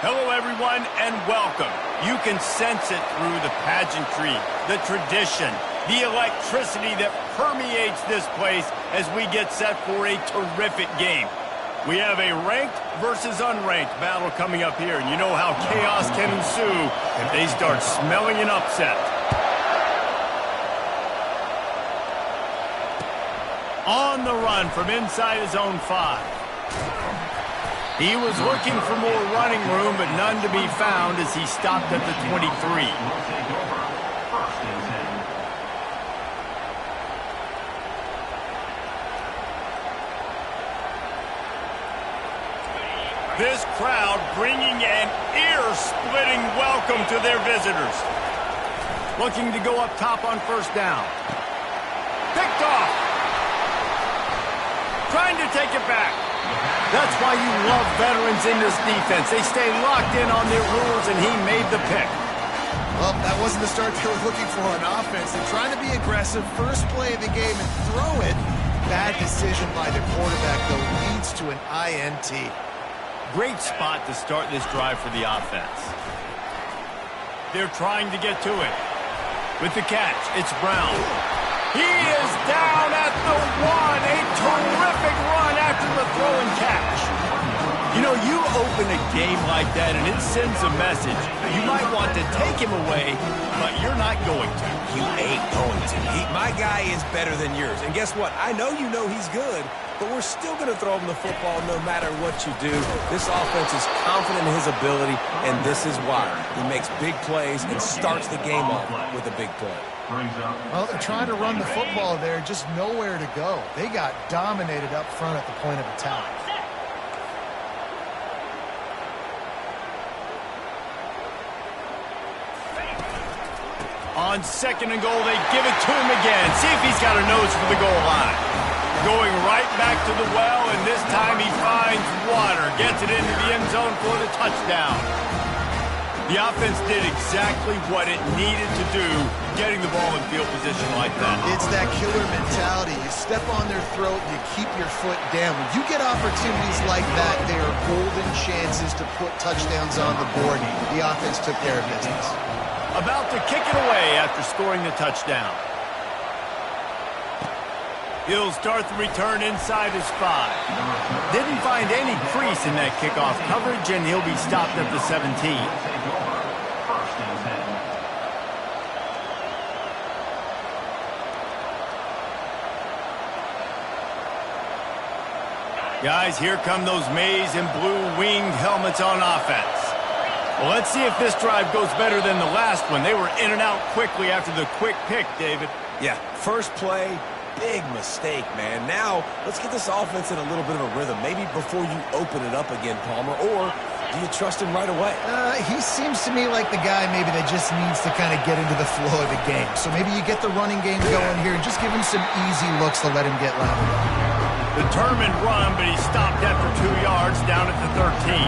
Hello, everyone, and welcome. You can sense it through the pageantry, the tradition, the electricity that permeates this place as we get set for a terrific game. We have a ranked versus unranked battle coming up here, and you know how chaos can ensue if they start smelling an upset. On the run from inside his own 5. He was looking for more running room, but none to be found as he stopped at the 23. This crowd bringing an ear-splitting welcome to their visitors. Looking to go up top on first down. Picked off. Trying to take it back. That's why you love veterans in this defense. They stay locked in on their rules, and he made the pick. Well, that wasn't the start they were looking for on offense. They're trying to be aggressive, first play of the game, and throw it. Bad decision by the quarterback, though, leads to an INT. Great spot to start this drive for the offense. They're trying to get to it. With the catch, it's Brown. He is down at the 1. A terrific run after the throw and catch. You know, you open a game like that and it sends a message. You might want to take him away, but you're not going to. You ain't going to. My guy is better than yours. And guess what? I know you know he's good, but we're still going to throw him the football no matter what you do. This offense is confident in his ability, and this is why. He makes big plays and starts the game off with a big play. Well, they're trying to run the football there, just nowhere to go. They got dominated up front at the point of attack. On second and goal, they give it to him again. See if he's got a nose for the goal line. Going right back to the well, and this time he finds water. Gets it into the end zone for the touchdown. The offense did exactly what it needed to do, getting the ball in field position like that. It's that killer mentality. You step on their throat, you keep your foot down. When you get opportunities like that, they are golden chances to put touchdowns on the board. The offense took care of business. About to kick it away after scoring the touchdown. He'll start the return inside his 5. Didn't find any crease in that kickoff coverage, and he'll be stopped at the 17. Guys, here come those maize and blue winged helmets on offense. Well, let's see if this drive goes better than the last one. They were in and out quickly after the quick pick, David. Yeah, first play, big mistake, man. Now, let's get this offense in a little bit of a rhythm. Maybe before you open it up again, Palmer, or do you trust him right away? He seems to me like the guy maybe that just needs to kind of get into the flow of the game. So maybe you get the running game going here and just give him some easy looks to let him get lathered up. Determined run, but he stopped after 2 yards down at the 13.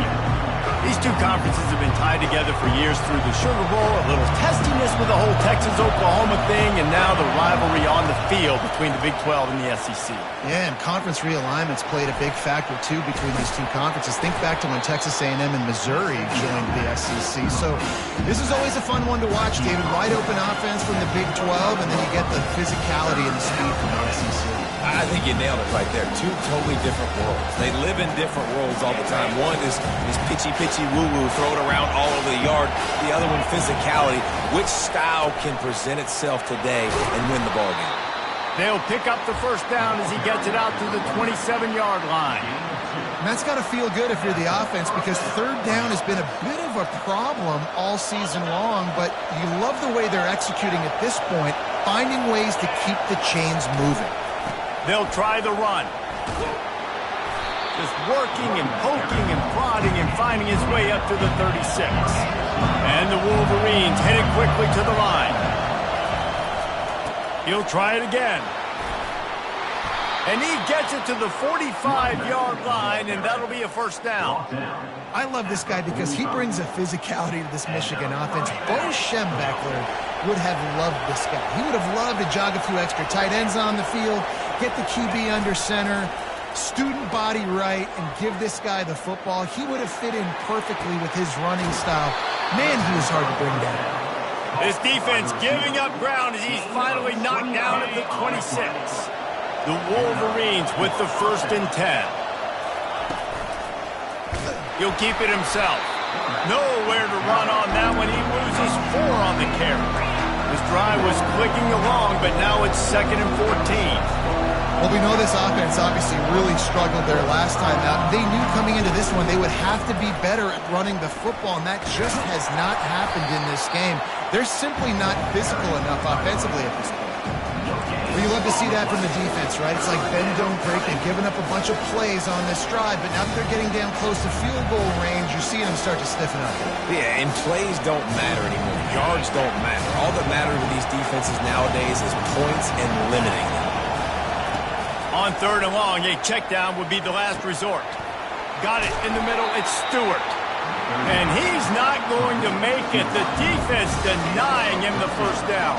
These two conferences have been tied together for years through the Sugar Bowl, a little testiness with the whole Texas-Oklahoma thing, and now the rivalry on the field between the Big 12 and the SEC. Yeah, and conference realignments played a big factor, too, between these two conferences. Think back to when Texas A&M and Missouri joined the SEC. So this is always a fun one to watch, David. Wide open offense from the Big 12, and then you get the physicality and the speed from the SEC. I think you nailed it right there. Two totally different worlds. They live in different worlds all the time. One is pitchy, woo-woo, throw it around all over the yard. The other one, physicality. Which style can present itself today and win the ball game? They'll pick up the first down as he gets it out to the 27-yard line. And that's got to feel good if you're the offense, because third down has been a bit of a problem all season long, but you love the way they're executing at this point, finding ways to keep the chains moving. They'll try the run. Just working and poking and prodding and finding his way up to the 36. And the Wolverines headed quickly to the line. He'll try it again. And he gets it to the 45-yard line, and that'll be a first down. I love this guy because he brings a physicality to this Michigan offense. Bo Schembechler would have loved this guy. He would have loved to jog a few extra tight ends on the field, get the QB under center, student body right and give this guy the football, he would have fit in perfectly with his running style. Man, he was hard to bring down. This defense giving up ground as he's finally knocked down at the 26. The Wolverines with the 1st and 10. He'll keep it himself. Nowhere to run on that one. He loses 4 on the carry. This drive was clicking along, but now it's 2nd and 14. Well, we know this offense obviously really struggled there last time out. They knew coming into this one they would have to be better at running the football, and that just has not happened in this game. They're simply not physical enough offensively at this point. Well, you love to see that from the defense, right? It's like bend, don't break. They've given up a bunch of plays on this drive, but now that they're getting down close to field goal range, you're seeing them start to stiffen up. Yeah, and plays don't matter anymore. Yards don't matter. All that matters with these defenses nowadays is points and limiting them. On 3rd and long, a check down would be the last resort. Got it in the middle, it's Stewart. And he's not going to make it. The defense denying him the 1st down.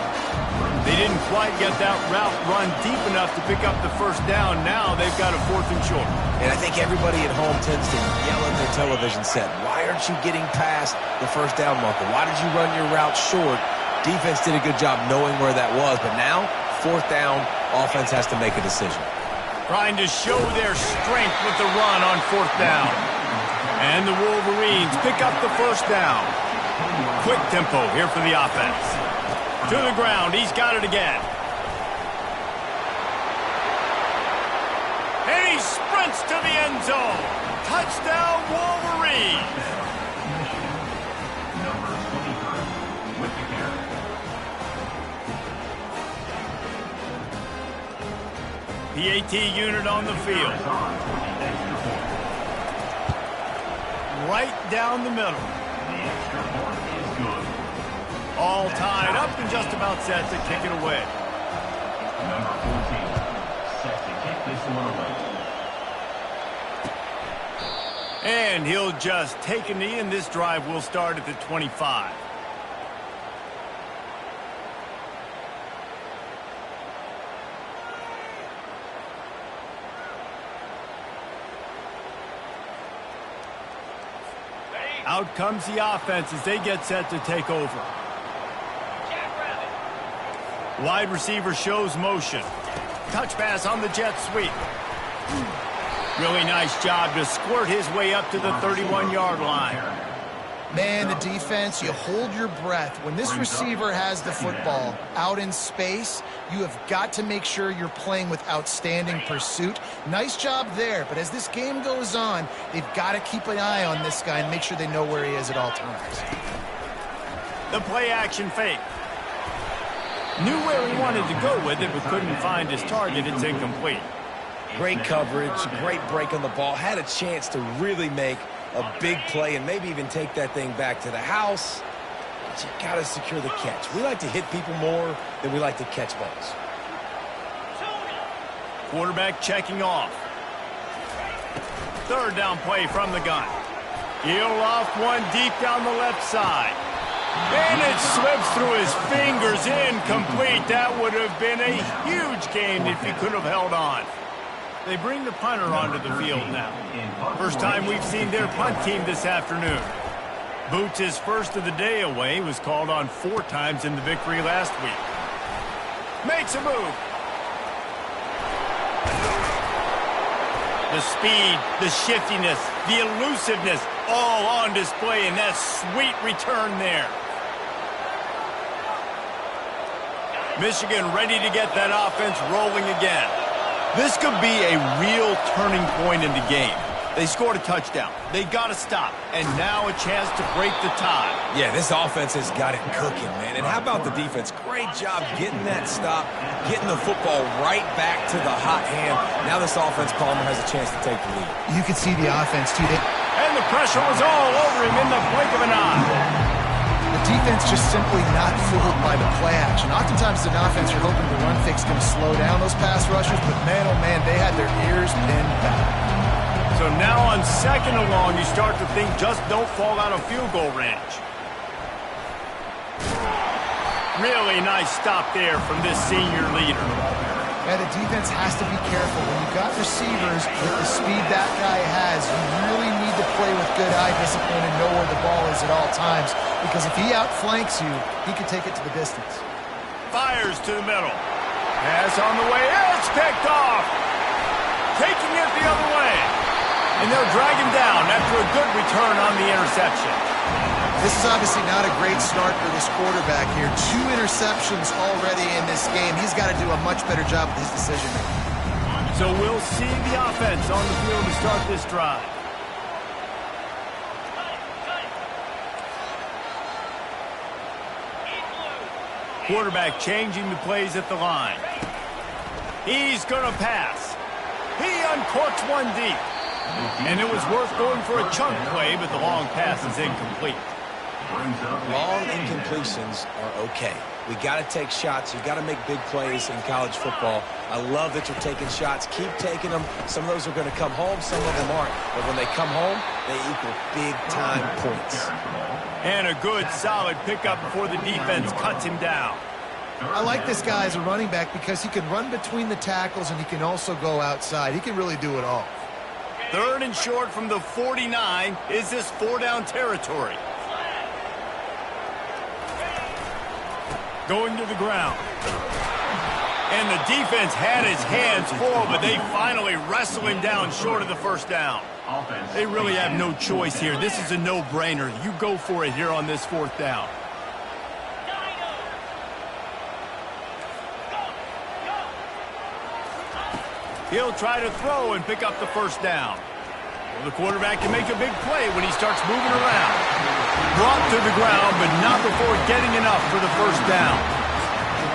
They didn't quite get that route run deep enough to pick up the 1st down. Now they've got a 4th and short. And I think everybody at home tends to yell at their television set, why aren't you getting past the 1st down marker? Why did you run your route short? Defense did a good job knowing where that was, but now, 4th down, offense has to make a decision. Trying to show their strength with the run on 4th down. And the Wolverines pick up the 1st down. Quick tempo here for the offense. To the ground, he's got it again. And he sprints to the end zone. Touchdown, Wolverines. PAT unit on the field. Right down the middle. All tied up and just about set to kick it away. Number 14, set to kick this one away. And he'll just take a knee, and this drive will start at the 25. Out comes the offense as they get set to take over. Wide receiver shows motion. Touch pass on the jet sweep. Really nice job to squirt his way up to the 31-yard line. Man, the defense, you hold your breath. When this receiver has the football out in space, you have got to make sure you're playing with outstanding pursuit. Nice job there, but as this game goes on, they've got to keep an eye on this guy and make sure they know where he is at all times. The play-action fake. Knew where he wanted to go with it, but couldn't find his target. It's incomplete. Great coverage, great break on the ball. Had a chance to really make a big play and maybe even take that thing back to the house. But you got to secure the catch. We like to hit people more than we like to catch balls. Quarterback checking off. 3rd down play from the gun. He'll off one deep down the left side. And it slips through his fingers, incomplete. That would have been a huge gain if he could have held on. They bring the punter onto the field now. First time we've seen their punt team this afternoon. Boots' first of the day away was called on 4 times in the victory last week. Makes a move. The speed, the shiftiness, the elusiveness, all on display in that sweet return there. Michigan ready to get that offense rolling again. This could be a real turning point in the game. They scored a touchdown. They got to stop. And now a chance to break the tie. Yeah, this offense has got it cooking, man. And how about the defense? Great job getting that stop, getting the football right back to the hot hand. Now this offense, Palmer, has a chance to take the lead. You could see the offense, too. And the pressure was all over him in the blink of an eye. The defense just simply not fooled by the play action. Oftentimes, as an offense, you're hoping the run fix is going to slow down those pass rushers, but man, oh man, they had their ears pinned back. So now on 2nd and long, you start to think just don't fall out of field goal range. Really nice stop there from this senior leader. Yeah, the defense has to be careful. When you've got receivers with the speed that guy has, you really need to play with good eye discipline and know where the ball is at all times. Because if he outflanks you, he can take it to the distance. Fires to the middle. Pass on the way. It's picked off. Taking it the other way. And they'll drag him down after a good return on the interception. This is obviously not a great start for this quarterback here. 2 interceptions already in this game. He's got to do a much better job with his decision-making. So we'll see the offense on the field to start this drive. Quarterback changing the plays at the line. He's going to pass. He uncorks one deep. And it was worth going for a chunk play, but the long pass is incomplete. Long incompletions are okay. We got to take shots. You got to make big plays in college football. I love that you're taking shots. Keep taking them. Some of those are going to come home. Some of them aren't. But when they come home, they equal big-time points. And a good, solid pickup before the defense cuts him down. I like this guy as a running back because he can run between the tackles and he can also go outside. He can really do it all. 3rd and short from the 49. Is this 4-down territory? Going to the ground. And the defense had his hands full, but they finally wrestle him down short of the 1st down. They really have no choice here. This is a no-brainer. You go for it here on this 4th down. He'll try to throw and pick up the 1st down. Well, the quarterback can make a big play when he starts moving around. Brought to the ground, but not before getting enough for the 1st down.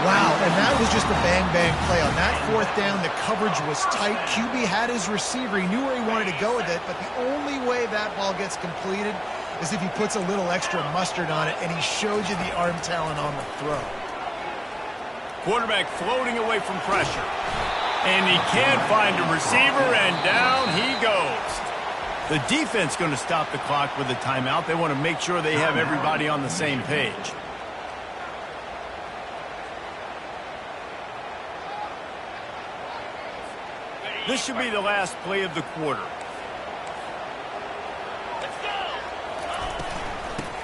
Wow, and that was just a bang-bang play. On that 4th down, the coverage was tight. QB had his receiver. He knew where he wanted to go with it, but the only way that ball gets completed is if he puts a little extra mustard on it, and he showed you the arm talent on the throw. Quarterback floating away from pressure. And he can't find a receiver, and down he goes. The defense going to stop the clock with a timeout. They want to make sure they have everybody on the same page. This should be the last play of the quarter.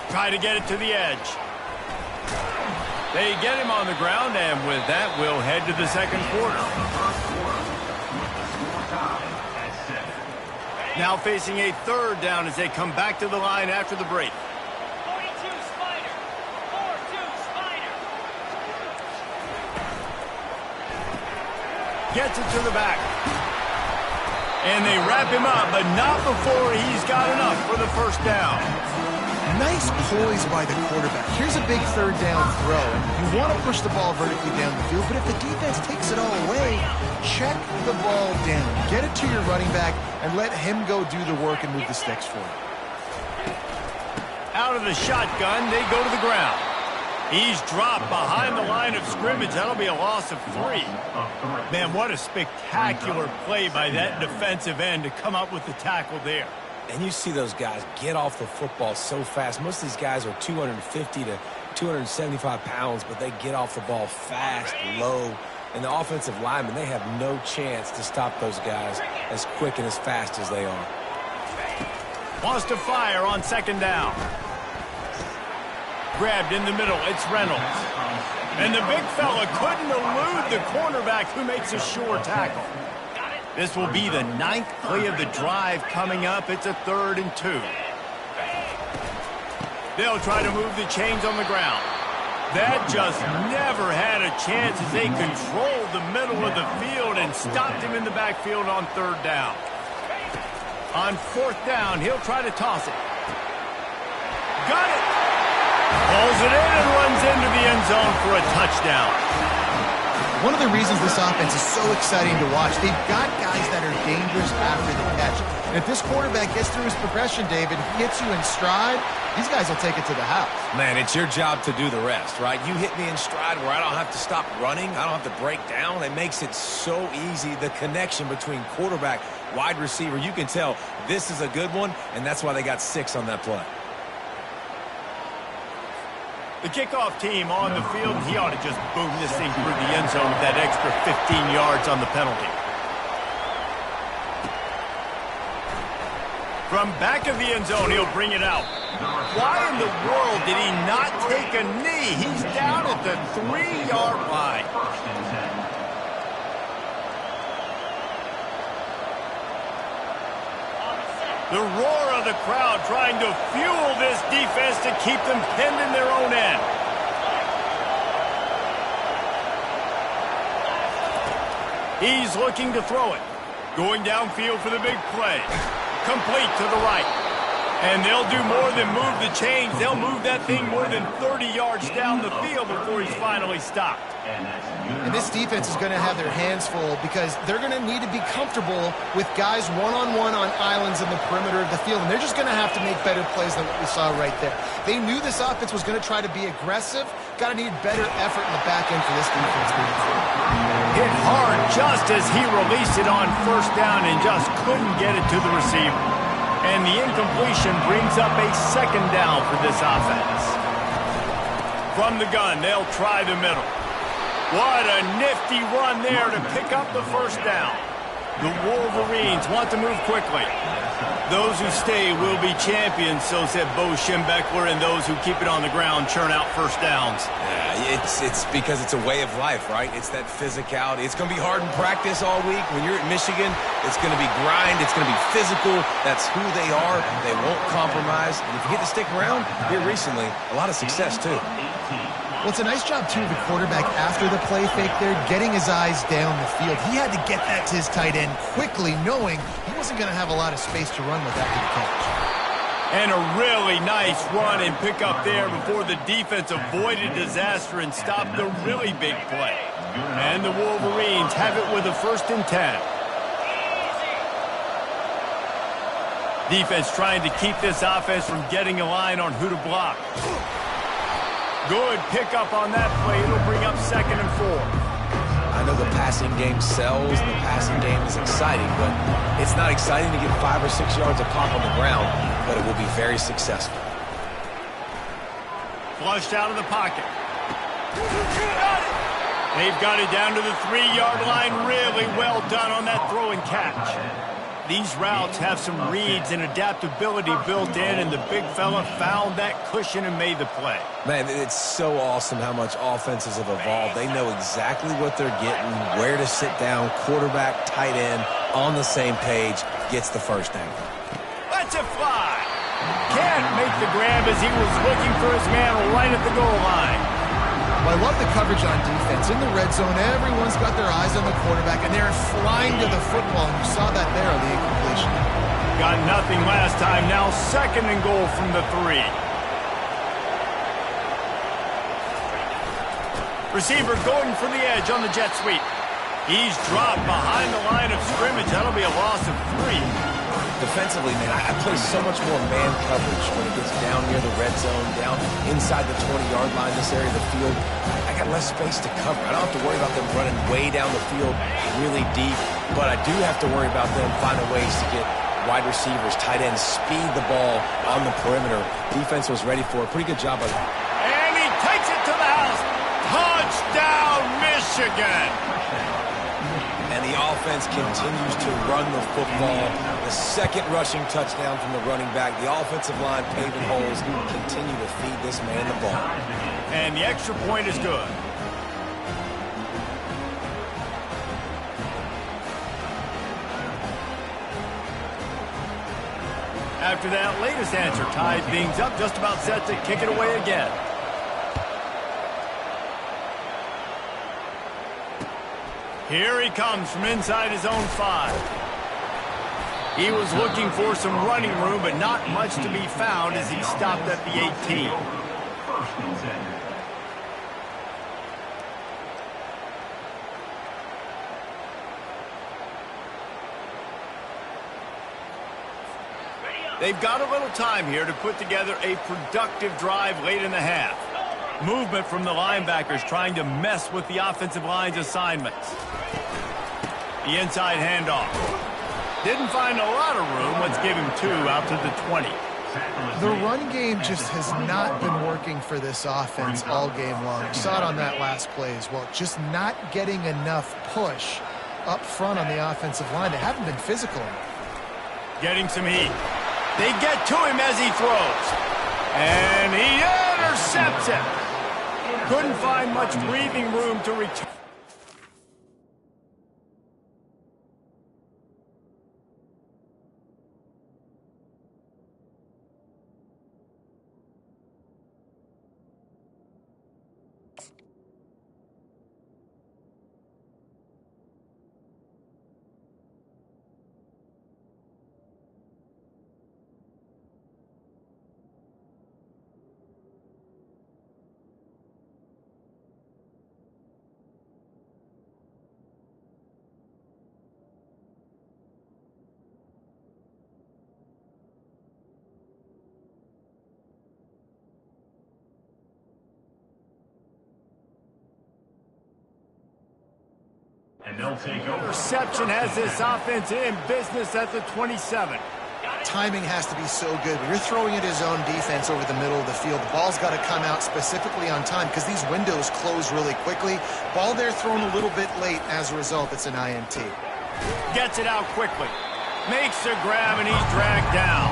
Try to get it to the edge. They get him on the ground, and with that, we'll head to the 2nd quarter. Now facing a 3rd down as they come back to the line after the break. 42 Spider. 4-2 Spider. Gets it to the back. And they wrap him up, but not before he's got enough for the 1st down. Nice poise by the quarterback. Here's a big 3rd down throw. And you want to push the ball vertically down the field, but if the defense takes it all away, check the ball down. Get it to your running back and let him go do the work and move the sticks for you. Out of the shotgun, they go to the ground. He's dropped behind the line of scrimmage. That'll be a loss of 3. Man, what a spectacular play by that defensive end to come up with the tackle there. And you see those guys get off the football so fast. Most of these guys are 250 to 275 pounds, but they get off the ball fast, low. And the offensive linemen, they have no chance to stop those guys as quick and as fast as they are. Wants to fire on 2nd down. Grabbed in the middle. It's Reynolds. And the big fella couldn't elude the cornerback who makes a sure tackle. This will be the 9th play of the drive coming up. It's a 3rd and 2. They'll try to move the chains on the ground. That just never had a chance as they controlled the middle of the field and stopped him in the backfield on 3rd down. On 4th down, he'll try to toss it. Got it! Pulls it in and runs into the end zone for a touchdown. One of the reasons this offense is so exciting to watch, they've got guys that are dangerous after the catch. And if this quarterback gets through his progression, David, hits you in stride, these guys will take it to the house. Man, it's your job to do the rest, right? You hit me in stride where I don't have to stop running. I don't have to break down. It makes it so easy. The connection between quarterback, wide receiver, you can tell this is a good one, and that's why they got 6 on that play. The kickoff team on the field, he ought to just boom this thing through the end zone with that extra 15 yards on the penalty. From back of the end zone, he'll bring it out. Why in the world did he not take a knee? He's down at the 3-yard line. First and 10. The roar of the crowd trying to fuel this defense to keep them pinned in their own end. He's looking to throw it. Going downfield for the big play. Complete to the right. And they'll do more than move the chains. They'll move that thing more than 30 yards down the field before he's finally stopped. And this defense is going to have their hands full because they're going to need to be comfortable with guys one-on-one on islands in the perimeter of the field. And they're just going to have to make better plays than what we saw right there. They knew this offense was going to try to be aggressive. Got to need better effort in the back end for this defense moving forward. Hit hard just as he released it on first down and just couldn't get it to the receiver. And the incompletion brings up a second down for this offense. From the gun, they'll try the middle. What a nifty run there to pick up the first down. The Wolverines want to move quickly. Those who stay will be champions, so said Bo Schembechler, and those who keep it on the ground churn out first downs. Yeah, it's because it's a way of life, right? It's that physicality. It's going to be hard in practice all week. When you're at Michigan, it's going to be grind. It's going to be physical. That's who they are. They won't compromise. And if you get to stick around here recently, a lot of success, too. Well, it's a nice job, too, of the quarterback after the play fake there, getting his eyes down the field. He had to get that to his tight end quickly, knowing he wasn't going to have a lot of space to run with after the catch. And a really nice run and pick up there before the defense avoided disaster and stopped the really big play. And the Wolverines have it with a 1st and 10. Defense trying to keep this offense from getting a line on who to block. Good pickup on that play. It'll bring up 2nd and 4. I know the passing game sells and the passing game is exciting, but it's not exciting to get 5 or 6 yards of pop on the ground, but it will be very successful. Flushed out of the pocket. They've got it down to the 3-yard line. Really well done on that throw and catch. These routes have some reads and adaptability built in, and the big fella found that cushion and made the play. Man, it's so awesome how much offenses have evolved. They know exactly what they're getting, where to sit down, quarterback, tight end, on the same page, gets the first down. Lets it fly. Can't make the grab as he was looking for his man right at the goal line. Well, I love the coverage on defense. In the red zone, everyone's got their eyes on the quarterback, and they're flying to the football, and you saw that there on the incompletion. Got nothing last time. Now 2nd and goal from the 3. Receiver going for the edge on the jet sweep. He's dropped behind the line of scrimmage. That'll be a loss of 3. Defensively, man, I play so much more man coverage when it gets down near the red zone, down inside the 20-yard line, this area of the field. I got less space to cover. I don't have to worry about them running way down the field really deep, but I do have to worry about them finding ways to get wide receivers, tight ends, speed the ball on the perimeter. Defense was ready for a pretty good job of it. And he takes it to the house. Touchdown, Michigan! And the offense continues to run the football. The 2nd rushing touchdown from the running back. The offensive line paving holes. Continue to feed this man the ball. And the extra point is good. After that latest answer ties things up, just about set to kick it away again. Here he comes from inside his own 5. He was looking for some running room, but not much to be found as he stopped at the 18. 1st and 10. They've got a little time here to put together a productive drive late in the half. Movement from the linebackers trying to mess with the offensive line's assignments. The inside handoff. Didn't find a lot of room. Let's give him 2 out to the 20. The run game just has not been working for this offense all game long. You saw it on that last play as well. Just not getting enough push up front on the offensive line. They haven't been physical enough. Getting some heat. They get to him as he throws. And he intercepts it. Couldn't find much breathing room to return. And they'll take over. Interception has this offense in business at the 27. Timing has to be so good. When you're throwing at his own defense over the middle of the field, the ball's got to come out specifically on time because these windows close really quickly. Ball there thrown a little bit late. As a result, it's an INT. Gets it out quickly. Makes the grab, and he's dragged down.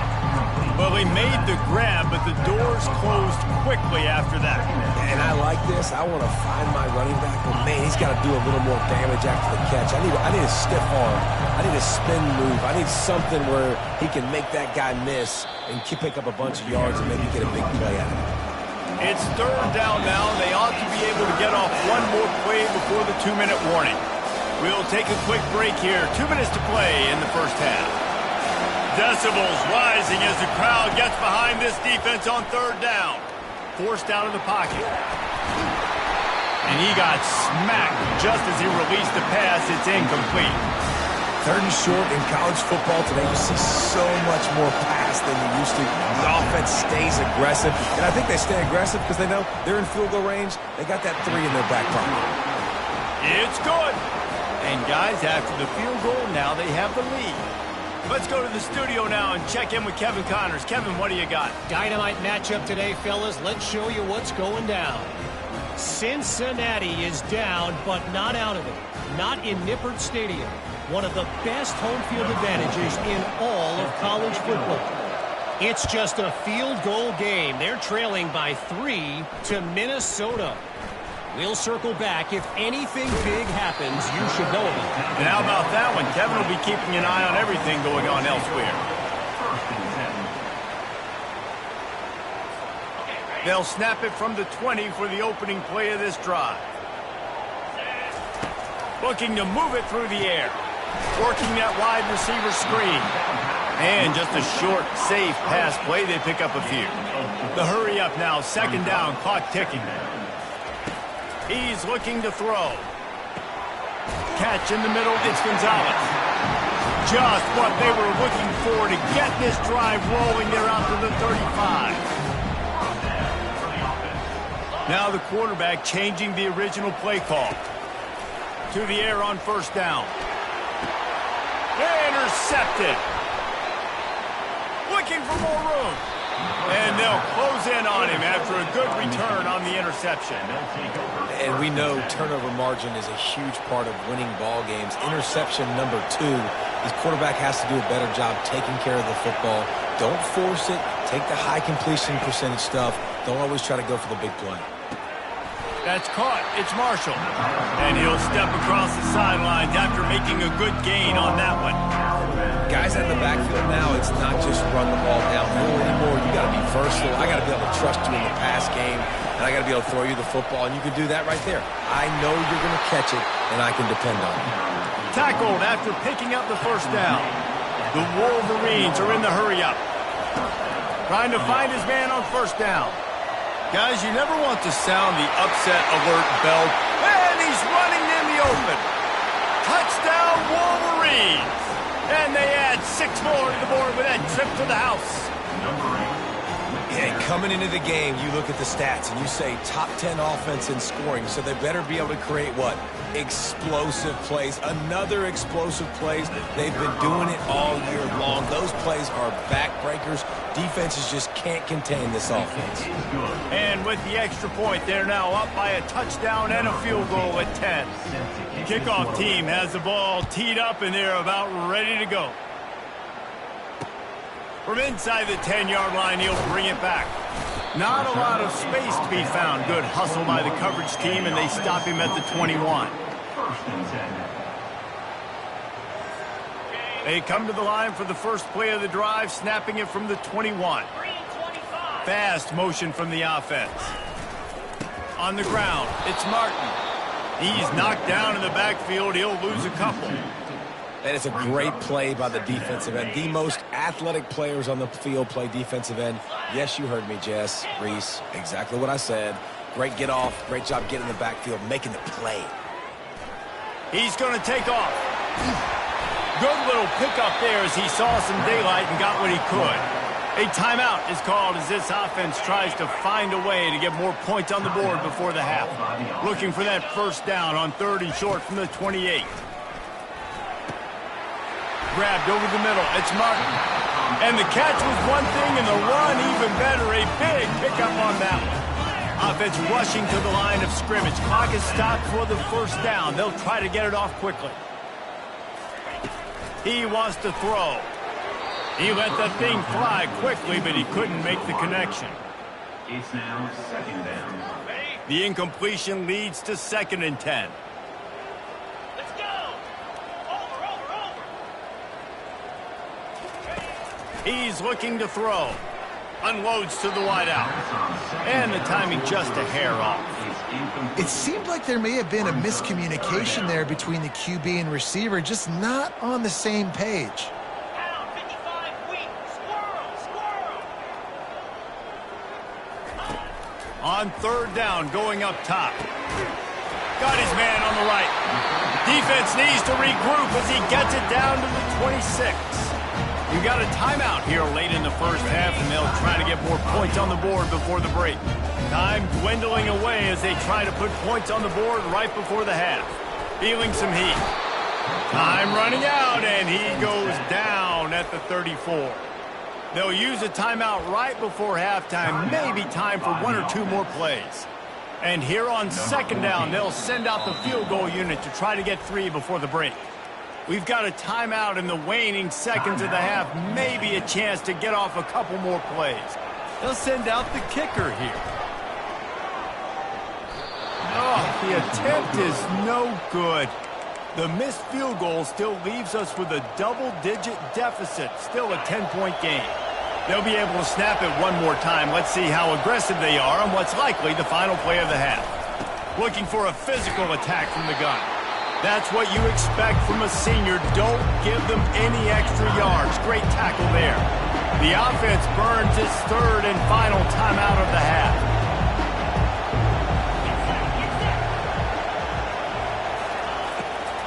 Well, he made the grab, but the doors closed quickly after that. And I like this. I want to find my running back, but man, he's got to do a little more damage after the catch. I need a stiff arm. I need a spin move. I need something where he can make that guy miss and pick up a bunch of yards and maybe get a big play out of it. It's third down now, and they ought to be able to get off one more play before the 2-minute warning. We'll take a quick break here. 2 minutes to play in the first half. Decibels rising as the crowd gets behind this defense on third down. Forced out of the pocket. And he got smacked just as he released the pass. It's incomplete. Third and short in college football today, you see so much more pass than you used to. The offense stays aggressive, and I think they stay aggressive because they know they're in field goal range. They got that 3 in their back pocket. It's good. And guys, after the field goal, now they have the lead. Let's go to the studio now and check in with Kevin Connors. Kevin, what do you got? Dynamite matchup today, fellas. Let's show you what's going down. Cincinnati is down, but not out of it. Not in Nippert Stadium. One of the best home field advantages in all of college football. It's just a field goal game. They're trailing by 3 to Minnesota. We'll circle back. If anything big happens, you should know about it. And how about that one? Kevin will be keeping an eye on everything going on elsewhere. They'll snap it from the 20 for the opening play of this drive. Looking to move it through the air. Working that wide receiver screen. And just a short, safe pass play. They pick up a few. The hurry up now. Second down. Clock ticking. He's looking to throw. Catch in the middle. It's Gonzalez. Just what they were looking for to get this drive rolling. They're out to the 35. Now the quarterback changing the original play call. To the air on first down. Intercepted. Looking for more room. And they'll close in on him after a good return on the interception. And we know turnover margin is a huge part of winning ball games. Interception number 2. This quarterback has to do a better job taking care of the football. Don't force it. Take the high completion percentage stuff. Don't always try to go for the big play. That's caught. It's Marshall. And he'll step across the sidelines after making a good gain on that one. Guys in the backfield now, it's not just run the ball downhill anymore. You got to be versatile. I got to be able to trust you in the pass game, and I got to be able to throw you the football, and you can do that right there. I know you're going to catch it, and I can depend on it. Tackled after picking up the first down. The Wolverines are in the hurry-up. Trying to find his man on first down. Guys, you never want to sound the upset alert bell. And he's running in the open. Touchdown, Wolverines. And they add 6 more to the board with that trip to the house. Yeah, Coming into the game, you look at the stats and you say top 10 offense in scoring, so they better be able to create what? Explosive plays. Another explosive plays. They've been doing it all year long. Those plays are backbreakers. Defenses just can't contain this offense. And with the extra point, they're now up by a touchdown and a field goal at 10. Kickoff team has the ball teed up and they're about ready to go. From inside the 10-yard line, he'll bring it back. Not a lot of space to be found. Good hustle by the coverage team, and they stop him at the 21. They come to the line for the first play of the drive, snapping it from the 21. Fast motion from the offense. On the ground, it's Martin. He's knocked down in the backfield. He'll lose a couple. That is a great play by the defensive end. The most athletic players on the field play defensive end. Yes, you heard me, Jess, Reese. Exactly what I said. Great get off. Great job getting in the backfield, making the play. He's going to take off. Good little pickup there as he saw some daylight and got what he could. A timeout is called as this offense tries to find a way to get more points on the board before the half. Looking for that first down on 3rd and short from the 28. Grabbed over the middle. It's Martin. And the catch was one thing, and the run even better. A big pickup on that one. Offense rushing to the line of scrimmage. Clock is stopped for the first down. They'll try to get it off quickly. He wants to throw. He let that thing fly quickly, but he couldn't make the connection. It's now 2nd down. The incompletion leads to 2nd and 10. He's looking to throw. Unloads to the wideout. And the timing just a hair off. It seemed like there may have been a miscommunication there between the QB and receiver, just not on the same page. Down, 55, weak, squirrel. On 3rd down, going up top. Got his man on the right. Defense needs to regroup as he gets it down to the 26. You got a timeout here late in the first half, and they'll try to get more points on the board before the break. Time dwindling away as they try to put points on the board right before the half. Feeling some heat. Time running out, and he goes down at the 34. They'll use a timeout right before halftime, maybe time for 1 or 2 more plays. And here on 2nd down, they'll send out the field goal unit to try to get 3 before the break. We've got a timeout in the waning seconds of the half, maybe a chance to get off a couple more plays. They'll send out the kicker here. Oh, the attempt is no good. The missed field goal still leaves us with a double-digit deficit, still a 10-point game. They'll be able to snap it one more time. Let's see how aggressive they are on what's likely the final play of the half. Looking for a physical attack from the gun. That's what you expect from a senior. Don't give them any extra yards. Great tackle there. The offense burns its 3rd and final timeout of the half.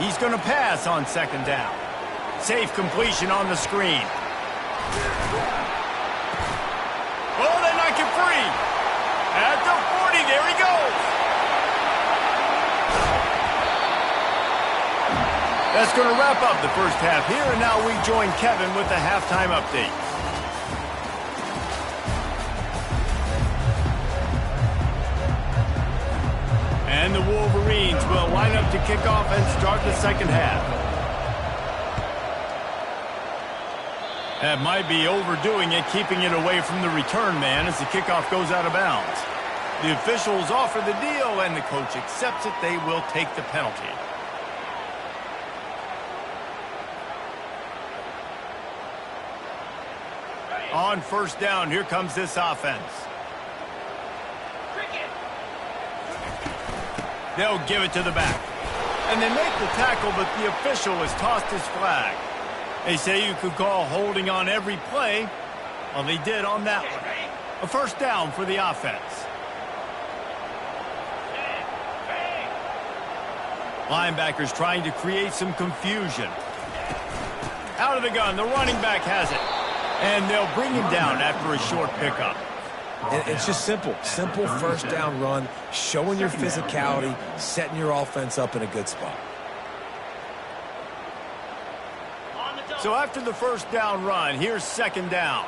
He's going to pass on 2nd down. Safe completion on the screen. Oh, they knock it free. At the 40, there he goes. That's going to wrap up the first half here, and now we join Kevin with the halftime update. And the Wolverines will line up to kick off and start the 2nd half. That might be overdoing it, keeping it away from the return man as the kickoff goes out of bounds. The officials offer the deal, and the coach accepts it. They will take the penalty. On 1st down, here comes this offense. They'll give it to the back. And they make the tackle, but the official has tossed his flag. They say you could call holding on every play. Well, they did on that one. A 1st down for the offense. Linebackers trying to create some confusion. Out of the gun, the running back has it. And they'll bring him down after a short pickup. And it's just simple. Simple first down run, showing your physicality, setting your offense up in a good spot. So after the first down run, here's second down.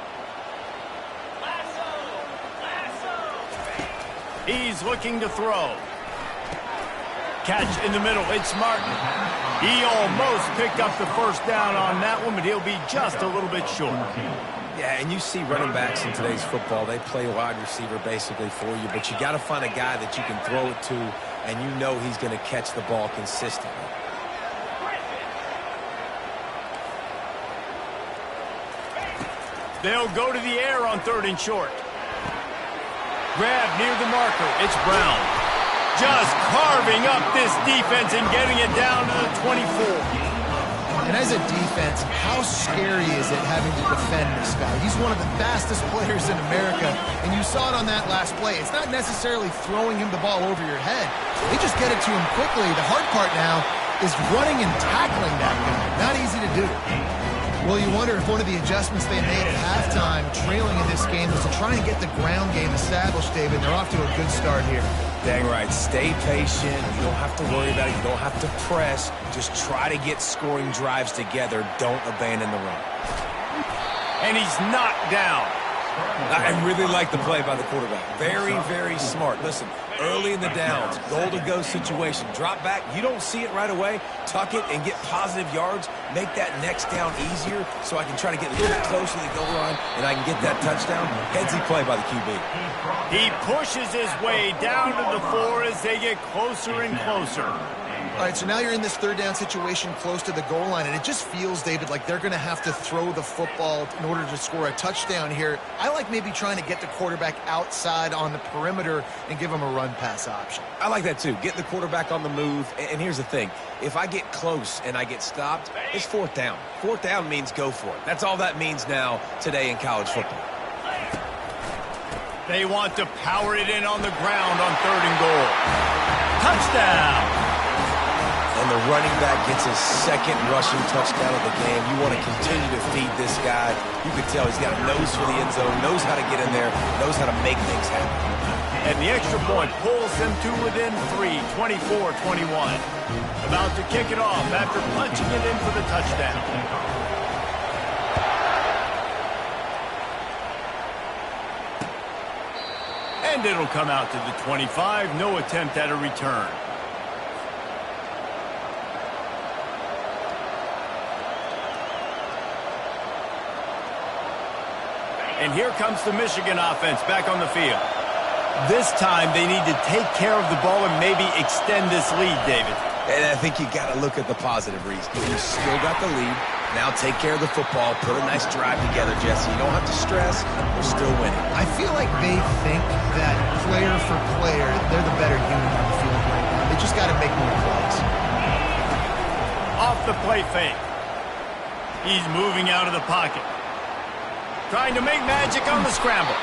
He's looking to throw. Catch in the middle. It's Martin. He almost picked up the first down on that one, but he'll be just a little bit short. Yeah, and you see running backs in today's football, they play wide receiver basically for you, but you got to find a guy that you can throw it to, and you know he's going to catch the ball consistently. They'll go to the air on 3rd and short. Grab near the marker. It's Brown. Just carving up this defense and getting it down to the 24. And as a defense, how scary is it having to defend this guy? He's one of the fastest players in America, and you saw it on that last play. It's not necessarily throwing him the ball over your head. They just get it to him quickly. The hard part now is running and tackling that guy. Not easy to do. Well, you wonder if one of the adjustments they made at halftime, trailing in this game, was to try and get the ground game established, David. They're off to a good start here. Dang right. Stay patient. You don't have to worry about it. You don't have to press. Just try to get scoring drives together. Don't abandon the run. And he's knocked down. I really like the play by the quarterback. Very, very smart. Listen, early in the downs, goal-to-go situation. Drop back. You don't see it right away. Tuck it and get positive yards. Make that next down easier so I can try to get a little bit closer to the goal line and I can get that touchdown. Headsy play by the QB. He pushes his way down to the 4 as they get closer and closer. All right, so now you're in this 3rd down situation close to the goal line, and it just feels, David, like they're going to have to throw the football in order to score a touchdown here. I like maybe trying to get the quarterback outside on the perimeter and give him a run-pass option. I like that too. Get the quarterback on the move. And here's the thing. If I get close and I get stopped, it's 4th down. 4th down means go for it. That's all that means now today in college football. They want to power it in on the ground on 3rd and goal. Touchdown! And the running back gets his 2nd rushing touchdown of the game. You want to continue to feed this guy. You can tell he's got a nose for the end zone, knows how to get in there, knows how to make things happen. And the extra point pulls them to within 3, 24-21. About to kick it off after punching it in for the touchdown. And it'll come out to the 25. No attempt at a return. And here comes the Michigan offense back on the field. This time they need to take care of the ball and maybe extend this lead, David. And I think you got to look at the positive reasons. You still got the lead. Now take care of the football. Put a nice drive together, Jesse. You don't have to stress. We're still winning. I feel like they think that player for player, they're the better unit on the field right now. They just got to make more plays. Off the play fake. He's moving out of the pocket. Trying to make magic on the scramble.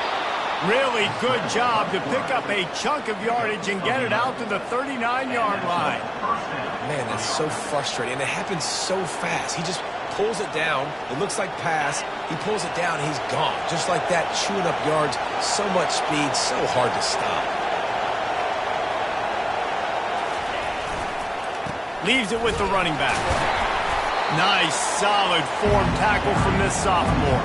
Really good job to pick up a chunk of yardage and get it out to the 39-yard line. Man, that's so frustrating. And it happens so fast. He just pulls it down. It looks like pass. He pulls it down, and he's gone. Just like that, chewing up yards. So much speed, so hard to stop. Leaves it with the running back. Nice, solid form tackle from this sophomore.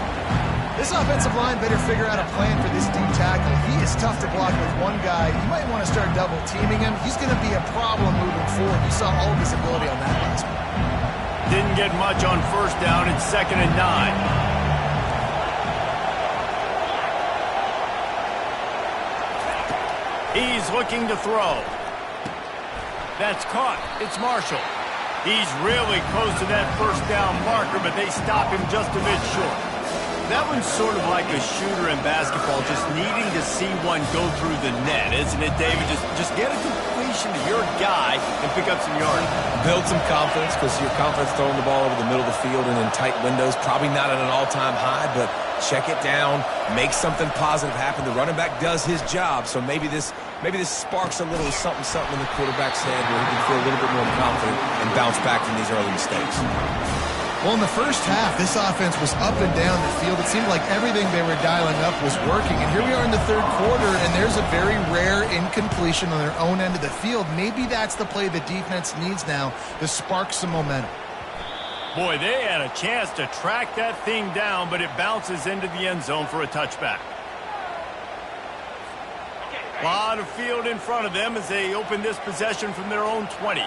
This offensive line better figure out a plan for this deep tackle. He is tough to block with one guy. You might want to start double teaming him. He's going to be a problem moving forward. You saw all of his ability on that last one. Didn't get much on 1st down. It's 2nd and 9. He's looking to throw. That's caught. It's Marshall. He's really close to that 1st down marker, but they stop him just a bit short. That one's sort of like a shooter in basketball, just needing to see one go through the net, isn't it, David? Just get a completion to your guy and pick up some yardage. Build some confidence, because your confidence throwing the ball over the middle of the field and in tight windows, probably not at an all-time high, but check it down, make something positive happen. The running back does his job, so maybe this sparks a little something in the quarterback's head where he can feel a little bit more confident and bounce back from these early mistakes. Well, in the first half, this offense was up and down the field. It seemed like everything they were dialing up was working. And here we are in the third quarter, and there's a very rare incompletion on their own end of the field. Maybe that's the play the defense needs now to spark some momentum. Boy, they had a chance to track that thing down, but it bounces into the end zone for a touchback. A lot of field in front of them as they open this possession from their own 20.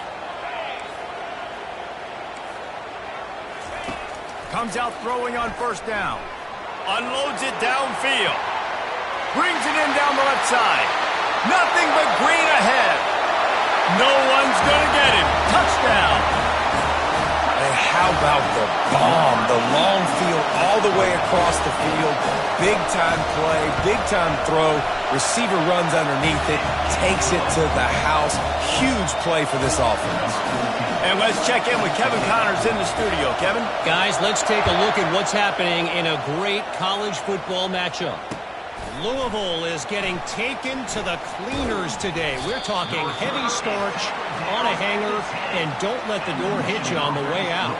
Comes out throwing on first down. Unloads it downfield. Brings it in down the left side. Nothing but green ahead. No one's going to get him. Touchdown. And how about the bomb? The long field all the way across the field. Big-time play, big-time throw. Receiver runs underneath it, takes it to the house. Huge play for this offense. And let's check in with Kevin Connors in the studio. Kevin? Guys, let's take a look at what's happening in a great college football matchup. Louisville is getting taken to the cleaners today. We're talking heavy starch on a hanger, and don't let the door hit you on the way out.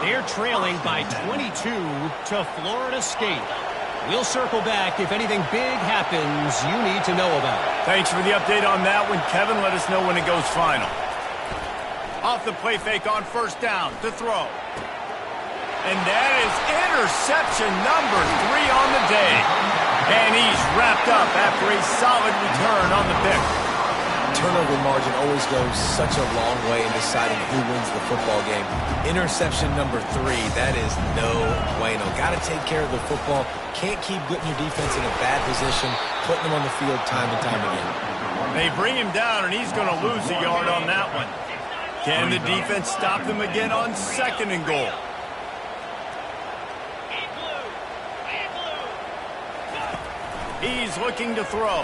They're trailing by 22 to Florida State. We'll circle back if anything big happens you need to know about. Thanks for the update on that one, Kevin. Let us know when it goes final. Off the play fake on first down to throw. And that is interception number 3 on the day. And he's wrapped up after a solid return on the pick. Turnover margin always goes such a long way in deciding who wins the football game. Interception number 3, that is no bueno. Got to take care of the football. Can't keep putting your defense in a bad position, putting them on the field time and time again. They bring him down, and he's going to lose a yard on that one. Can the defense stop them again on second and goal? He's looking to throw.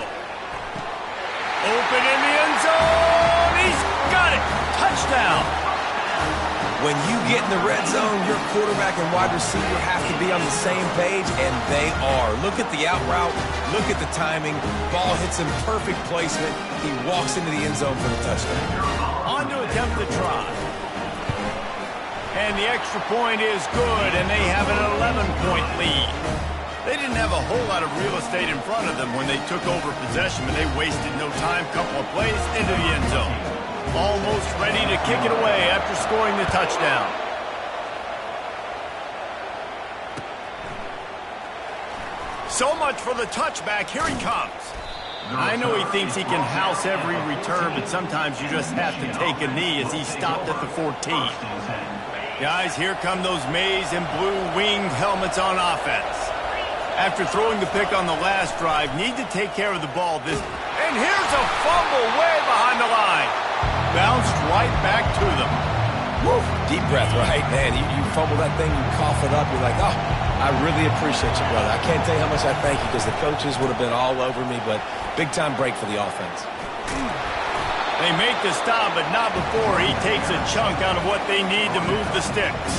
Open in the end zone. He's got it. Touchdown. When you get in the red zone, your quarterback and wide receiver have to be on the same page, and they are. Look at the out route. Look at the timing. Ball hits him, perfect placement. He walks into the end zone for the touchdown. On to attempt the try. And the extra point is good, and they have an 11-point lead. They didn't have a whole lot of real estate in front of them when they took over possession, but they wasted no time. Couple of plays into the end zone. Almost ready to kick it away after scoring the touchdown. So much for the touchback. Here he comes. I know he thinks he can house every return, but sometimes you just have to take a knee as he stopped at the 14. Guys, here come those maize and blue winged helmets on offense. After throwing the pick on the last drive, need to take care of the ball. And here's a fumble way behind the line. Bounced right back to them. Woo, deep breath, right? Man, you fumble that thing, you cough it up, you're like, oh, I really appreciate you, brother. I can't tell you how much I thank you because the coaches would have been all over me, but big-time break for the offense. They make the stop, but not before he takes a chunk out of what they need to move the sticks.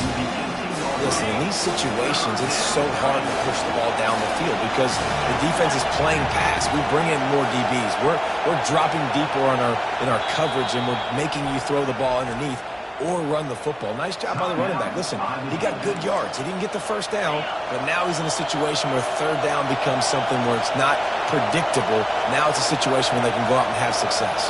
Listen, in these situations, it's so hard to push the ball down the field because the defense is playing pass. We bring in more DBs. We're dropping deeper in our coverage, and we're making you throw the ball underneath or run the football. Nice job by the running back. Listen, he got good yards. He didn't get the first down, but now he's in a situation where third down becomes something where it's not predictable. Now it's a situation where they can go out and have success.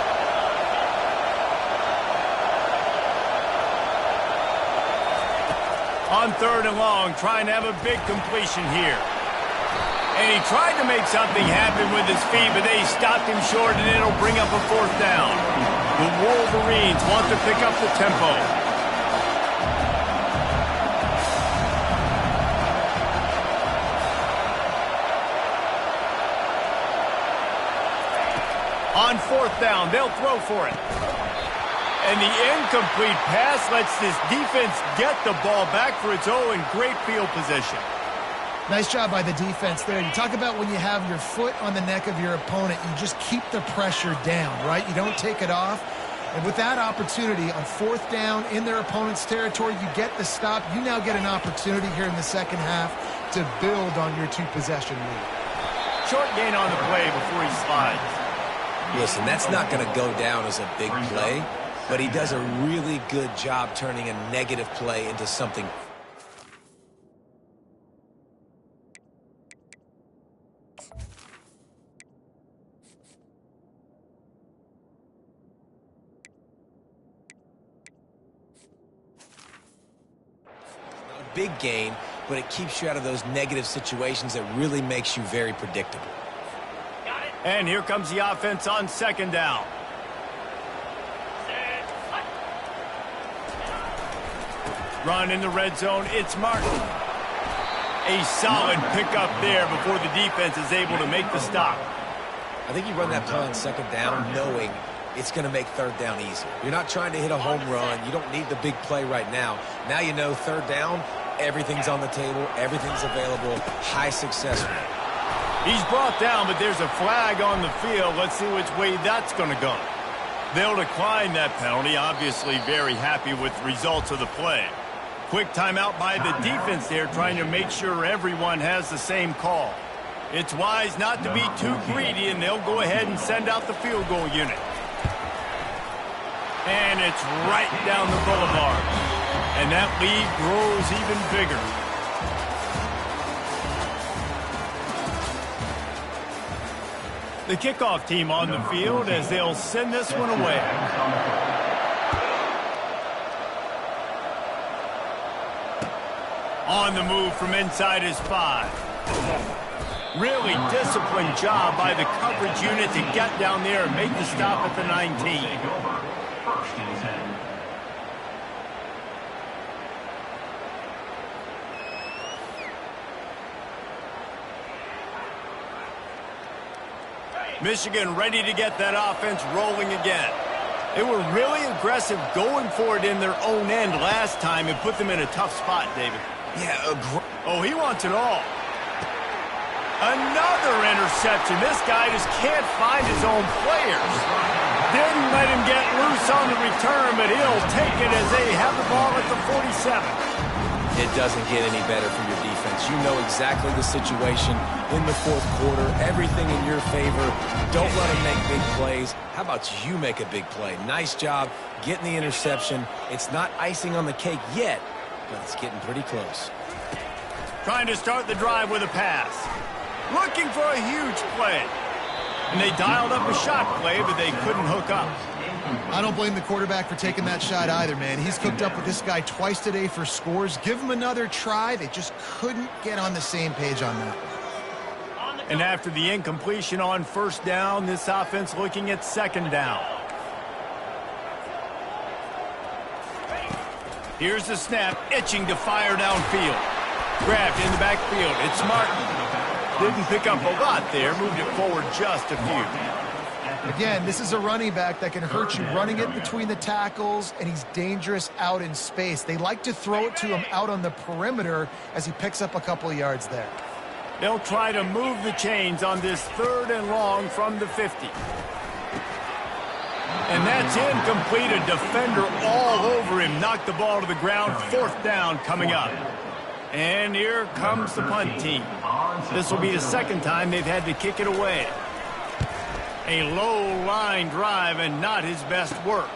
On third and long, trying to have a big completion here. And he tried to make something happen with his feet, but they stopped him short, and it'll bring up a fourth down. The Wolverines want to pick up the tempo. On fourth down, they'll throw for it. And the incomplete pass lets this defense get the ball back for its own great field position. Nice job by the defense there. You talk about when you have your foot on the neck of your opponent, you just keep the pressure down, right? You don't take it off. And with that opportunity on fourth down in their opponent's territory, you get the stop. You now get an opportunity here in the second half to build on your two-possession lead. Short gain on the play before he slides. Listen, that's not going to go down as a big play, but he does a really good job turning a negative play into something big gain, but it keeps you out of those negative situations that really makes you very predictable. And here comes the offense on second down. Run in the red zone. It's Martin. A solid pickup there before the defense is able to make the stop. I think you run that play on second down knowing it's going to make third down easier. You're not trying to hit a home run. You don't need the big play right now. Now you know third down, everything's on the table, everything's available, high success rate. He's brought down, but there's a flag on the field. Let's see which way that's going to go. They'll decline that penalty, obviously very happy with the results of the play. Quick timeout by the defense there, trying to make sure everyone has the same call. It's wise not to be too greedy, and they'll go ahead and send out the field goal unit. And it's right down the boulevard. And that lead grows even bigger. The kickoff team on the field as they'll send this one away. On the move from inside his 5. Really disciplined job by the coverage unit to get down there and make the stop at the 19. First and 10. Michigan ready to get that offense rolling again. They were really aggressive going for it in their own end last time and put them in a tough spot, David. Yeah, oh, he wants it all. Another interception. This guy just can't find his own players. Didn't let him get loose on the return, but he'll take it as they have the ball at the 47. It doesn't get any better from your defense. You know exactly the situation in the fourth quarter. Everything in your favor. Don't let them make big plays. How about you make a big play? Nice job getting the interception. It's not icing on the cake yet, but it's getting pretty close. Trying to start the drive with a pass. Looking for a huge play. And they dialed up a shot play, but they couldn't hook up. I don't blame the quarterback for taking that shot either, man. He's cooked up with this guy twice today for scores. Give him another try. They just couldn't get on the same page on that. And after the incompletion on first down, this offense looking at second down. Here's the snap, itching to fire downfield. Grabbed in the backfield. It's Martin. Didn't pick up a lot there. Moved it forward just a few. Again, this is a running back that can hurt you running it between the tackles, and he's dangerous out in space. They like to throw it to him out on the perimeter as he picks up a couple of yards there. They'll try to move the chains on this third and long from the 50. And that's incomplete. A defender all over him. Knocked the ball to the ground. Fourth down coming up. And here comes the punt team. This will be the second time they've had to kick it away. A low line drive and not his best work.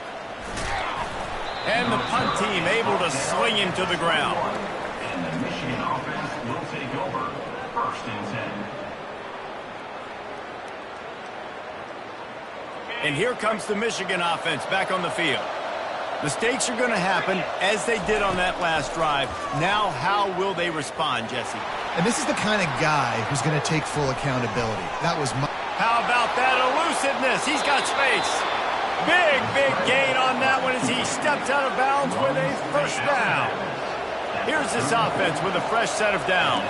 And the punt team able to sling him to the ground. And the Michigan offense will take over. First and 10. And here comes the Michigan offense back on the field. Mistakes are going to happen, as they did on that last drive. Now, how will they respond, Jesse? And this is the kind of guy who's going to take full accountability. That was my... How about that elusiveness? He's got space. Big gain on that one as he steps out of bounds with a first down. Here's this offense with a fresh set of downs.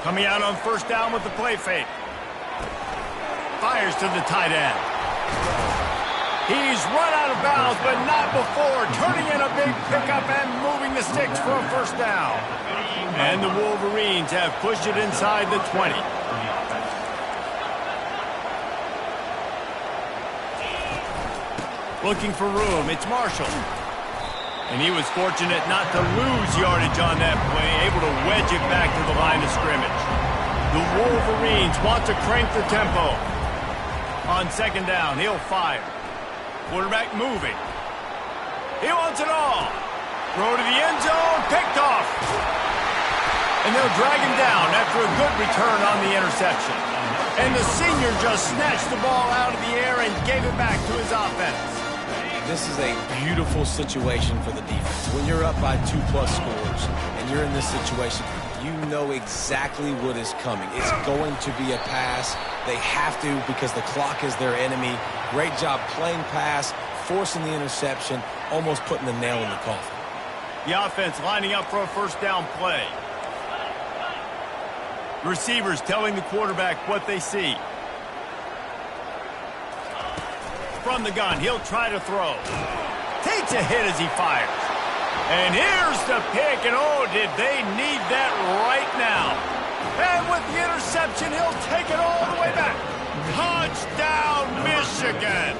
Coming out on first down with the play fake. Fires to the tight end. He's run out of bounds, but not before. Turning in a big pickup and moving the sticks for a first down. And the Wolverines have pushed it inside the 20. Looking for room. It's Marshall. And he was fortunate not to lose yardage on that play, able to wedge it back to the line of scrimmage. The Wolverines want to crank the tempo. On second down, he'll fire. Quarterback moving. He wants it all. Throw to the end zone, picked off. And they'll drag him down after a good return on the interception. And the senior just snatched the ball out of the air and gave it back to his offense. this is a beautiful situation for the defense. When you're up by 2+ scores and you're in this situation, you know exactly what is coming. It's going to be a pass. They have to because the clock is their enemy. Great job playing pass, forcing the interception, almost putting the nail in the coffin. The offense lining up for a first down play. Receivers telling the quarterback what they see. From the gun, he'll try to throw. Takes a hit as he fires. And here's the pick, and oh, did they need that right now. And with the interception, he'll take it all the way back. Touchdown, Michigan.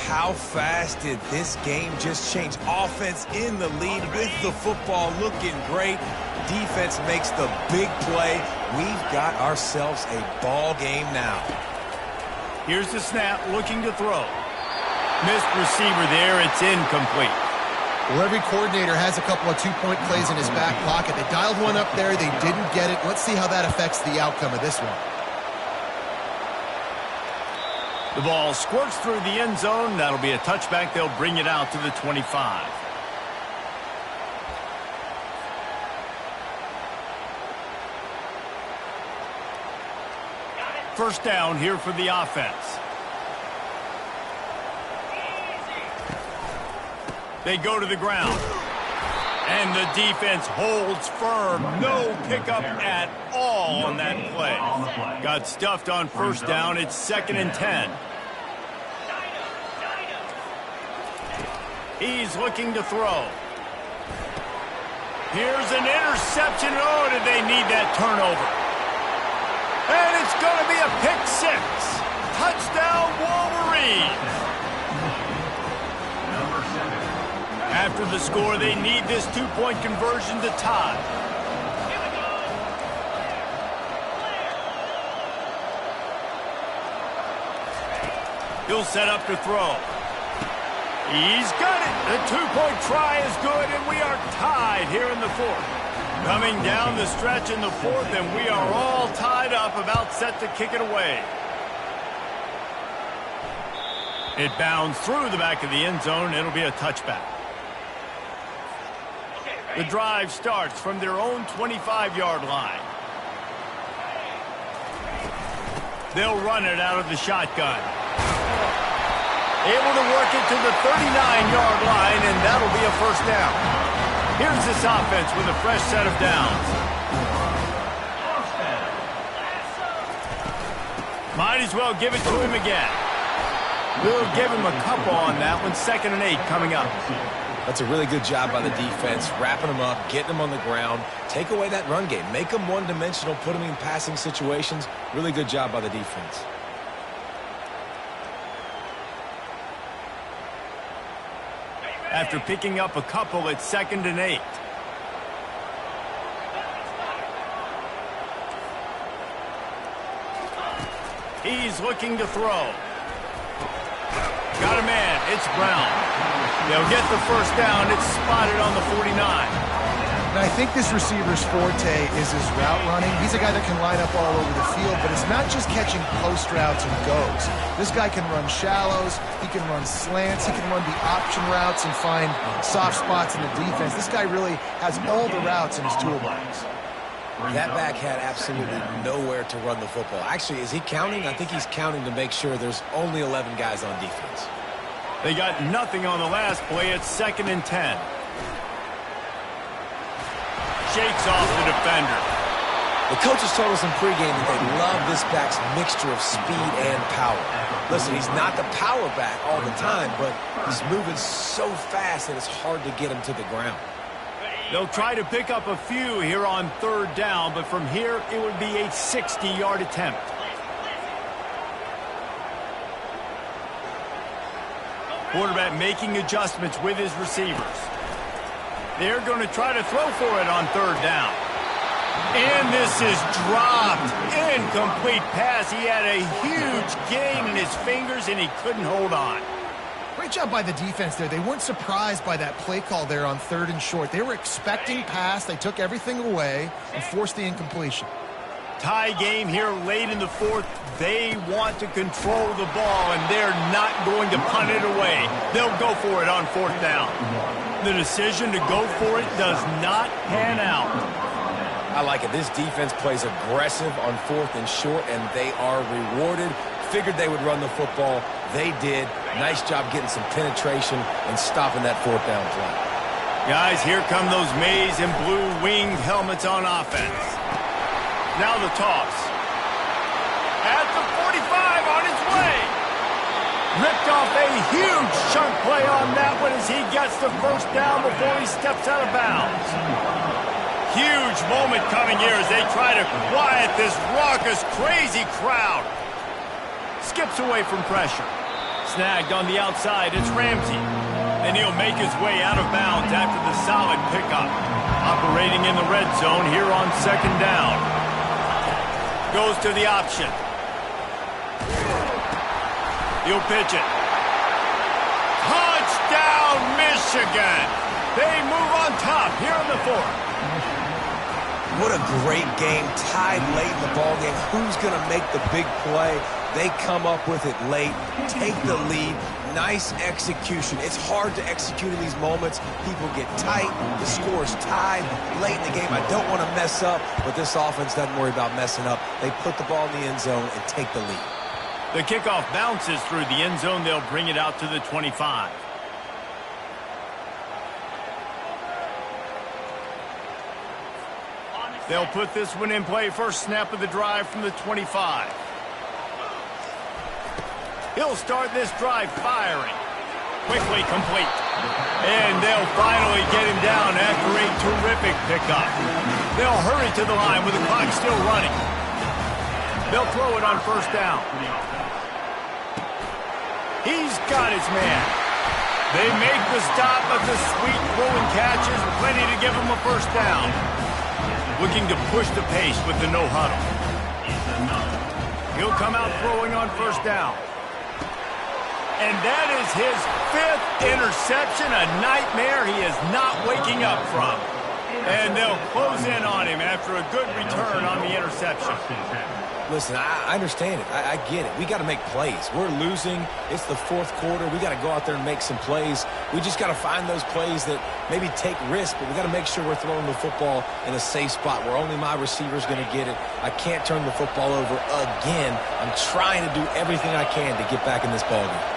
How fast did this game just change? Offense in the lead with the football looking great. Defense makes the big play. We've got ourselves a ball game now. Here's the snap, looking to throw. Missed receiver there, it's incomplete. Well, every coordinator has a couple of two-point plays in his back pocket. They dialed one up there, they didn't get it. Let's see how that affects the outcome of this one. The ball squirts through the end zone. That'll be a touchback. They'll bring it out to the 25. First down here for the offense. They go to the ground. And the defense holds firm. No pickup at all on that play. Got stuffed on first down. It's 2nd and 10. He's looking to throw. Here's an interception. Oh, did they need that turnover? And it's going to be a pick 6. Touchdown, Wolverines. After the score, they need this 2-point conversion to tie. He'll set up to throw. He's got it. The 2-point try is good, and we are tied here in the 4th. Coming down the stretch in the 4th, and we are all tied up, about set to kick it away. It bounds through the back of the end zone. It'll be a touchback. The drive starts from their own 25-yard line. They'll run it out of the shotgun. Able to work it to the 39-yard line, and that'll be a first down. Here's this offense with a fresh set of downs. Might as well give it to him again. We'll give him a couple on that one. 2nd and 8 coming up. That's a really good job by the defense, wrapping them up, getting them on the ground. Take away that run game. Make them one-dimensional, put them in passing situations. Really good job by the defense. After picking up a couple, it's 2nd and 8. He's looking to throw. Got a man. It's Brown. They'll get the first down. It's spotted on the 49. And I think this receiver's forte is his route running. He's a guy that can line up all over the field, but it's not just catching post routes and goes. This guy can run shallows, he can run slants, he can run the option routes and find soft spots in the defense. This guy really has all the routes in his toolbox. That back had absolutely nowhere to run the football. Actually, is he counting? I think he's counting to make sure there's only 11 guys on defense. They got nothing on the last play. It's 2nd and 10. Shakes off the defender. The coaches told us in pregame that they love this back's mixture of speed and power. Listen, he's not the power back all the time, but he's moving so fast that it's hard to get him to the ground. They'll try to pick up a few here on 3rd down, but from here it would be a 60-yard attempt. Quarterback making adjustments with his receivers. They're going to try to throw for it on 3rd down. And this is dropped. Incomplete pass. He had a huge gain in his fingers, and he couldn't hold on. Great job by the defense there. They weren't surprised by that play call there on 3rd and short. They were expecting pass. They took everything away and forced the incompletion. Tie game here late in the fourth. They want to control the ball, and they're not going to punt it away. They'll go for it on fourth down. The decision to go for it does not pan out. I like it. This defense plays aggressive on fourth and short, and they are rewarded. Figured they would run the football. They did. Nice job getting some penetration and stopping that fourth down play. Guys, here come those maize and blue winged helmets on offense. Now the toss. At the 45 on its way. Ripped off a huge chunk play on that one as he gets the first down before he steps out of bounds. Huge moment coming here as they try to quiet this raucous, crazy crowd. Skips away from pressure. Snagged on the outside, it's Ramsey. And he'll make his way out of bounds after the solid pickup. Operating in the red zone here on second down. Goes to the option. He'll pitch it. Touchdown, Michigan! They move on top here in the fourth. What a great game, tied late in the ballgame. Who's going to make the big play? They come up with it late, take the lead. Nice execution. It's hard to execute in these moments. People get tight. The score's tied late in the game. I don't want to mess up, but this offense doesn't worry about messing up. They put the ball in the end zone and take the lead. The kickoff bounces through the end zone. They'll bring it out to the 25. They'll put this one in play. First snap of the drive from the 25. He'll start this drive firing. Quickly complete. And they'll finally get him down after a terrific pickup. They'll hurry to the line with the clock still running. They'll throw it on first down. He's got his man. They make the stop, but the sweet throwing catch is plenty to give him a first down. Looking to push the pace with the no huddle. He'll come out throwing on first down. And that is his fifth interception, a nightmare he is not waking up from. And they'll close in on him after a good return on the interception. Listen, I understand it. I get it. We got to make plays. We're losing. It's the fourth quarter. We got to go out there and make some plays. We just got to find those plays that maybe take risks, but we got to make sure we're throwing the football in a safe spot where only my receiver's going to get it. I can't turn the football over again. I'm trying to do everything I can to get back in this ballgame.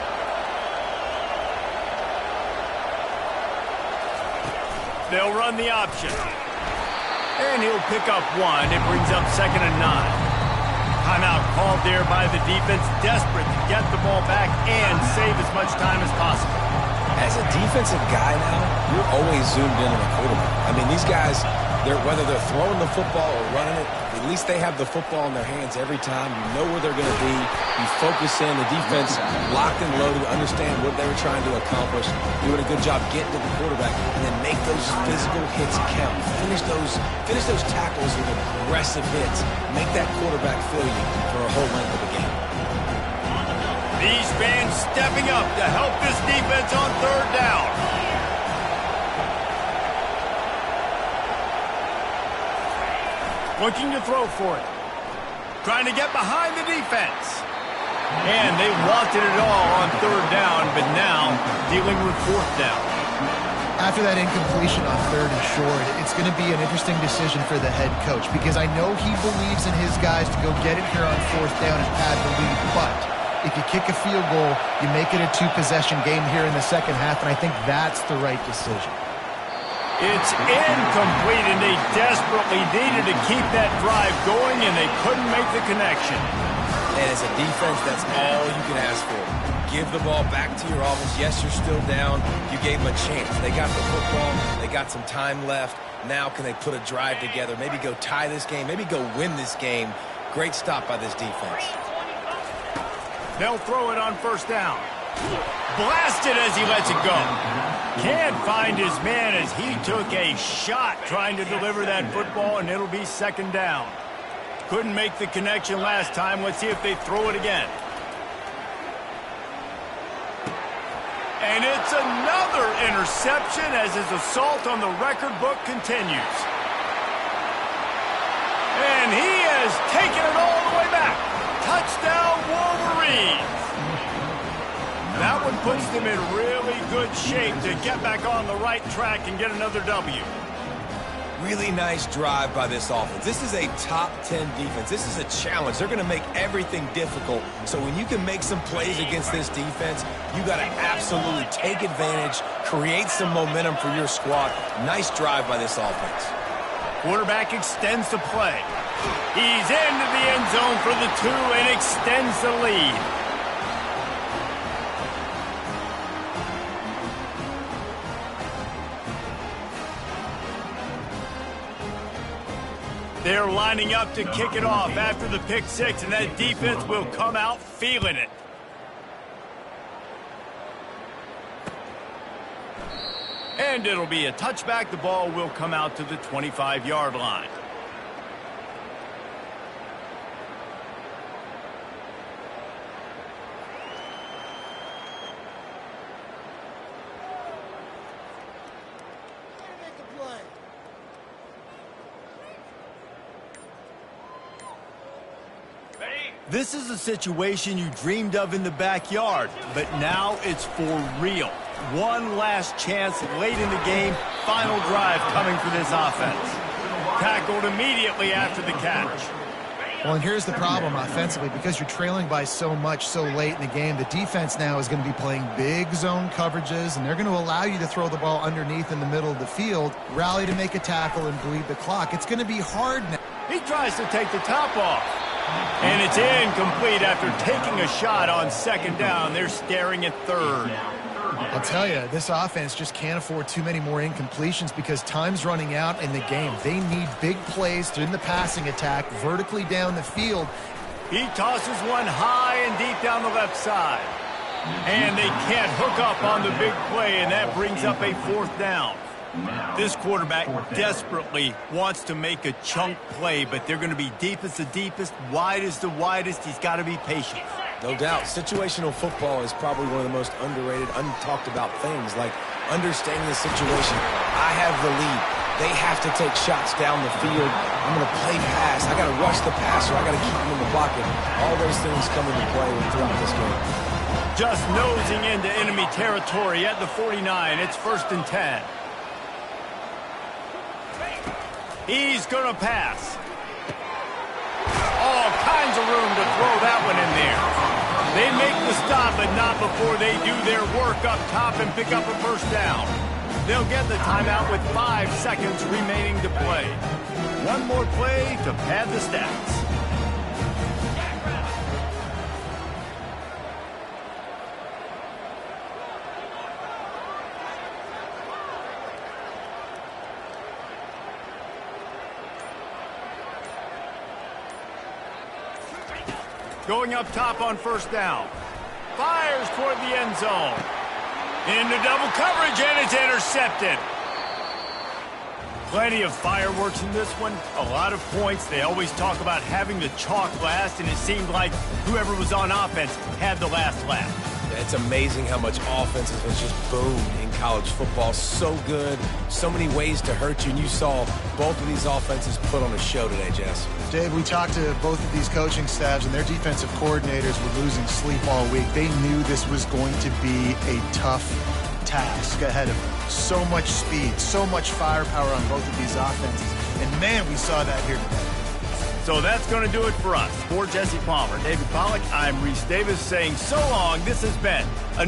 They'll run the option. And he'll pick up one. It brings up 2nd and 9. Timeout called there by the defense, desperate to get the ball back and save as much time as possible. As a defensive guy now, you're always zoomed in on the quarterback. I mean, these guys, whether they're throwing the football or running it, at least they have the football in their hands every time. You know where they're going to be. You focus in. The defense locked and loaded, understand what they were trying to accomplish, doing a good job getting to the quarterback, and then make those physical hits count. Finish those tackles with aggressive hits. Make that quarterback feel you for a whole length of the game. These fans stepping up to help this defense on third down. Looking to throw for it. Trying to get behind the defense. And they wanted it all on third down, but now dealing with fourth down. After that incompletion on third and short, it's going to be an interesting decision for the head coach because I know he believes in his guys to go get it here on fourth down and pad the lead, but if you kick a field goal, you make it a two-possession game here in the second half, and I think that's the right decision. It's incomplete, and they desperately needed to keep that drive going, and they couldn't make the connection. And as a defense, that's all you can ask for. Give the ball back to your offense. Yes, you're still down. You gave them a chance. They got the football. They got some time left. Now can they put a drive together, maybe go tie this game, maybe go win this game. Great stop by this defense. They'll throw it on first down. Blasted as he lets it go. Can't find his man as he took a shot trying to deliver that football, and it'll be second down. Couldn't make the connection last time. Let's see if they throw it again. And it's another interception as his assault on the record book continues. And he has Touchdown, Wolverines! That one puts them in really good shape to get back on the right track and get another W. Really nice drive by this offense. This is a top 10 defense. This is a challenge. They're going to make everything difficult. So when you can make some plays against this defense, you got to absolutely take advantage, create some momentum for your squad. Nice drive by this offense. Quarterback extends the play. He's into the end zone for the 2 and extends the lead. They're lining up to kick it off after the pick 6, and that defense will come out feeling it. And it'll be a touchback. The ball will come out to the 25-yard line. This is a situation you dreamed of in the backyard, but now it's for real. One last chance late in the game. Final drive coming for this offense. Tackled immediately after the catch. Well, and here's the problem offensively. Because you're trailing by so much so late in the game, the defense now is going to be playing big zone coverages, and they're going to allow you to throw the ball underneath in the middle of the field, rally to make a tackle, and bleed the clock. It's going to be hard now. He tries to take the top off. And it's incomplete after taking a shot on 2nd down. They're staring at 3rd. I'll tell you, this offense just can't afford too many more incompletions because time's running out in the game. They need big plays in the passing attack, vertically down the field. He tosses one high and deep down the left side. And they can't hook up on the big play, and that brings up a 4th down. This quarterback desperately wants to make a chunk play, but they're going to be deep as the deepest, wide as the widest. He's got to be patient. No doubt. Situational football is probably one of the most underrated, untalked about things, like understanding the situation. I have the lead. They have to take shots down the field. I'm going to play pass. I got to rush the passer. I got to keep him in the pocket. All those things come into play throughout this game. Just nosing into enemy territory at the 49. It's 1st and 10. He's going to pass. All kinds of room to throw that one in there. They make the stop, but not before they do their work up top and pick up a 1st down. They'll get the timeout with 5 seconds remaining to play. One more play to pad the stats. Going up top on 1st down. Fires toward the end zone. Into double coverage, and it's intercepted. Plenty of fireworks in this one. A lot of points. They always talk about having the chalk last, and it seemed like whoever was on offense had the last laugh. It's amazing how much offense has just boomed in college football. So good, so many ways to hurt you, and you saw both of these offenses put on a show today, Jess. Dave, we talked to both of these coaching staffs, and their defensive coordinators were losing sleep all week. They knew this was going to be a tough task ahead of them. So much speed, so much firepower on both of these offenses. And, man, we saw that here today. So that's going to do it for us. For Jesse Palmer, David Pollack, I'm Reese Davis saying so long. This has been a